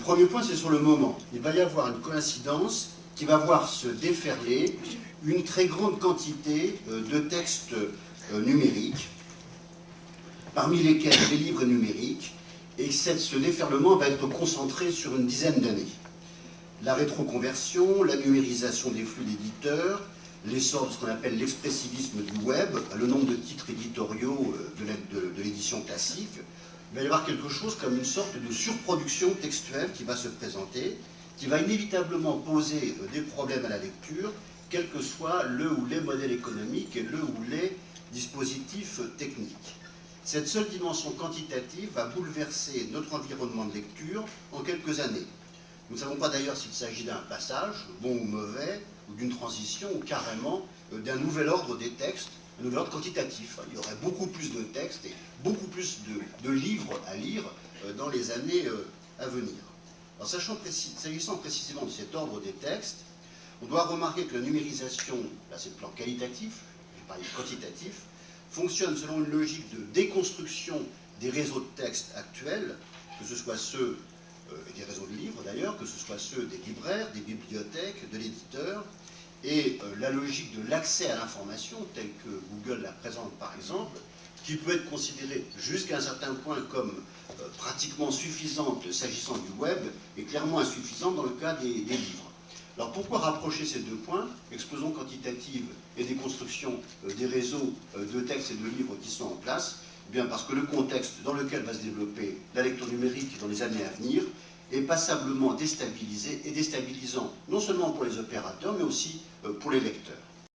premier point, c'est sur le moment. Il va y avoir une coïncidence qui va voir se déferler une très grande quantité de textes numériques, parmi lesquels les livres numériques, et ce déferlement va être concentré sur une dizaine d'années. La rétroconversion, la numérisation des flux d'éditeurs, l'essor de ce qu'on appelle l'expressivisme du web, le nombre de titres éditoriaux de l'édition classique, il va y avoir quelque chose comme une sorte de surproduction textuelle qui va se présenter, qui va inévitablement poser des problèmes à la lecture, quel que soit le ou les modèles économiques et le ou les dispositifs techniques. Cette seule dimension quantitative va bouleverser notre environnement de lecture en quelques années. Nous ne savons pas d'ailleurs s'il s'agit d'un passage, bon ou mauvais, ou d'une transition, ou carrément d'un nouvel ordre des textes, un nouvel ordre quantitatif. Il y aurait beaucoup plus de textes et beaucoup plus de livres à lire dans les années à venir. Alors, s'agissant précisément de cet ordre des textes, on doit remarquer que la numérisation, là c'est le plan qualitatif, je vais parler quantitatif, fonctionne selon une logique de déconstruction des réseaux de textes actuels, que ce soit ceux des réseaux de livres d'ailleurs, que ce soit ceux des libraires, des bibliothèques, de l'éditeur, et la logique de l'accès à l'information, telle que Google la présente par exemple, qui peut être considérée jusqu'à un certain point comme pratiquement suffisante s'agissant du web, et clairement insuffisante dans le cas des livres. Alors pourquoi rapprocher ces deux points, explosion quantitative et déconstruction des réseaux de textes et de livres qui sont en place? Eh bien parce que le contexte dans lequel va se développer la lecture numérique dans les années à venir est passablement déstabilisé et déstabilisant, non seulement pour les opérateurs, mais aussi pour les lecteurs.